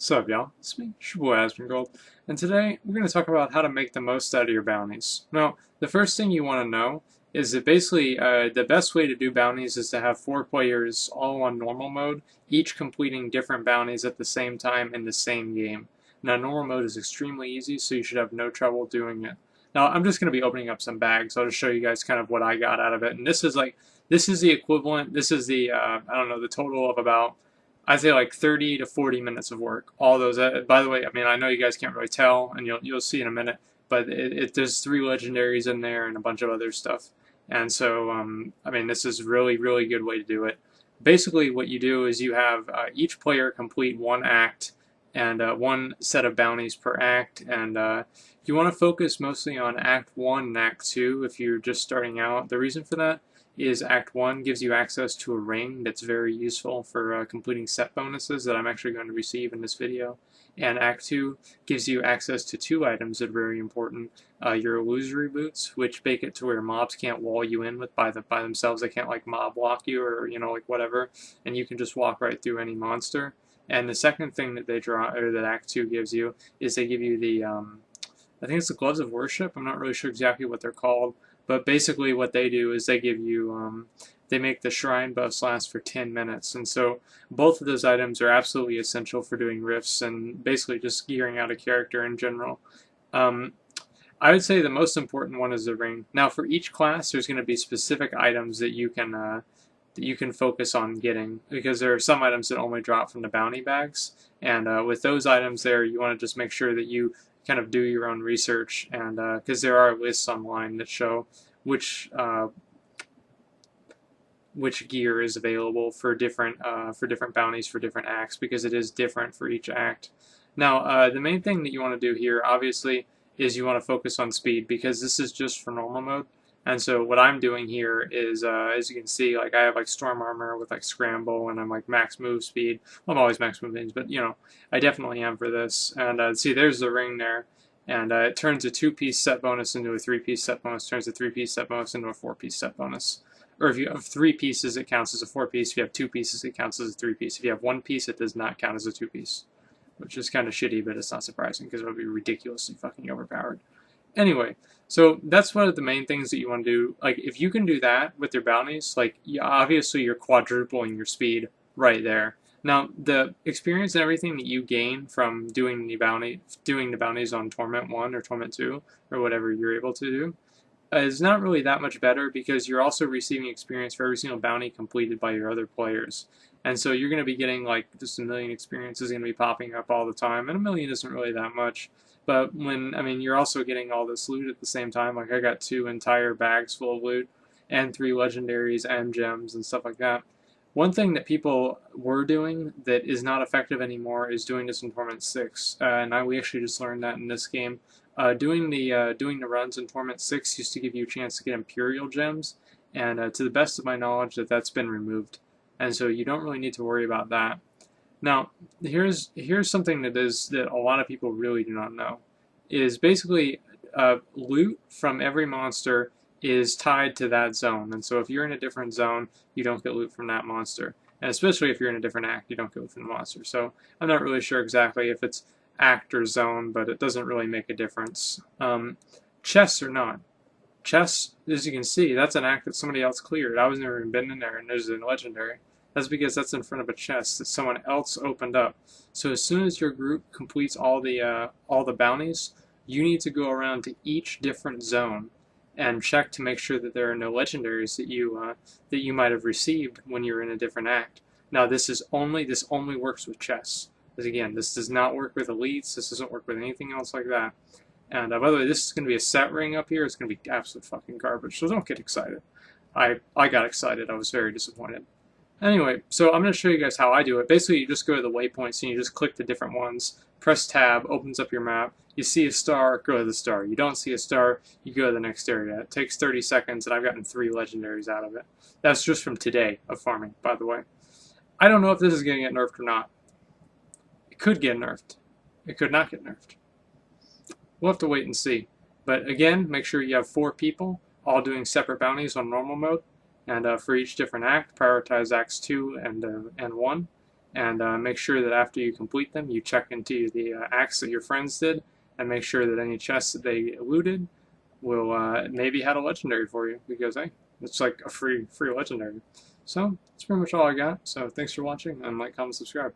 What's up, y'all? It's me, it's your boy Asmongold, and today we're going to talk about how to make the most out of your bounties. Now, the first thing you want to know is that basically the best way to do bounties is to have 4 players all on normal mode, each completing different bounties at the same time in the same game. Now, normal mode is extremely easy, so you should have no trouble doing it. Now, I'm just going to be opening up some bags. I'll just show you guys kind of what I got out of it, and this is the equivalent. This is the I don't know, the total of about, I'd say, like 30 to 40 minutes of work. All those. By the way, I mean, I know you guys can't really tell, and you'll see in a minute. But there's 3 legendaries in there and a bunch of other stuff. And so, I mean, this is really good way to do it. Basically, what you do is you have each player complete one act and one set of bounties per act. And you want to focus mostly on Act 1 and Act 2 if you're just starting out. The reason for that is Act 1 gives you access to a ring that's very useful for completing set bonuses that I'm actually going to receive in this video. And Act 2 gives you access to 2 items that are very important. Your illusory boots, which make it to where mobs can't wall you in by themselves. They can't like mob block you or like whatever, and you can just walk right through any monster. And the second thing that that Act 2 gives you is they give you the I think it's the gloves of worship. I'm not really sure exactly what they're called. But basically what they do is they give you, they make the shrine buffs last for 10 minutes. And so both of those items are absolutely essential for doing rifts and basically just gearing out a character in general. I would say the most important one is the ring. Now for each class there's going to be specific items that you can focus on getting, because there are some items that only drop from the bounty bags. And with those items there, you want to just make sure that you kind of do your own research, and because there are lists online that show which gear is available for different bounties for different acts, because it is different for each act. Now, the main thing that you want to do here, obviously, is you want to focus on speed, because this is just for normal mode. And so what I'm doing here is, as you can see, like I have like storm armor with like scramble, and I'm like max move speed. Well, I'm always max moving, but I definitely am for this. And see, there's the ring there, and it turns a 2-piece set bonus into a 3-piece set bonus. Turns a 3-piece set bonus into a 4-piece set bonus. Or if you have 3 pieces, it counts as a 4-piece. If you have 2 pieces, it counts as a 3-piece. If you have 1 piece, it does not count as a 2-piece, which is kind of shitty, but it's not surprising because it would be ridiculously fucking overpowered. Anyway, so that's one of the main things that you want to do. Like, if you can do that with your bounties, like, obviously you're quadrupling your speed right there. Now, the experience and everything that you gain from doing the bounties on Torment 1 or Torment 2, or whatever you're able to do, is not really that much better, because you're also receiving experience for every single bounty completed by your other players. And so you're going to be getting like just a million experiences going to be popping up all the time, and a million isn't really that much. But I mean, you're also getting all this loot at the same time. Like I got 2 entire bags full of loot, and 3 legendaries and gems and stuff like that. One thing that people were doing that is not effective anymore is doing this in Torment 6, and we actually just learned that in this game. Doing the runs in Torment 6 used to give you a chance to get Imperial gems, and to the best of my knowledge, that's been removed, and so you don't really need to worry about that. Now, here's something that a lot of people really do not know, is basically loot from every monster is tied to that zone, and so if you're in a different zone, you don't get loot from that monster, and especially if you're in a different act, you don't get loot from the monster. So I'm not really sure exactly if it's act or zone, but it doesn't really make a difference. Chests or not. Chests, as you can see, that's an act that somebody else cleared. I was never even been in there, and there's a legendary. That's because that's in front of a chest that someone else opened up. So as soon as your group completes all the bounties, you need to go around to each different zone and check to make sure that there are no legendaries that you might have received when you're in a different act. Now this only works with chests. Because again, this does not work with elites. This doesn't work with anything else like that. And by the way, this is going to be a set ring up here. It's going to be absolute fucking garbage. So don't get excited. I got excited. I was very disappointed. Anyway, so I'm going to show you guys how I do it. Basically, you just go to the waypoints and you just click the different ones. Press tab, opens up your map. You see a star, go to the star. You don't see a star, you go to the next area. It takes 30 seconds, and I've gotten 3 legendaries out of it. That's just from today of farming, by the way. I don't know if this is going to get nerfed or not. It could get nerfed. It could not get nerfed. We'll have to wait and see. But again, make sure you have 4 people, all doing separate bounties on normal mode. And for each different act, prioritize acts 2 and 1. and make sure that after you complete them, you check into the acts that your friends did, and make sure that any chests that they looted will maybe had a legendary for you, because hey, it's like a free legendary. So that's pretty much all I got. So thanks for watching, and like, comment, subscribe.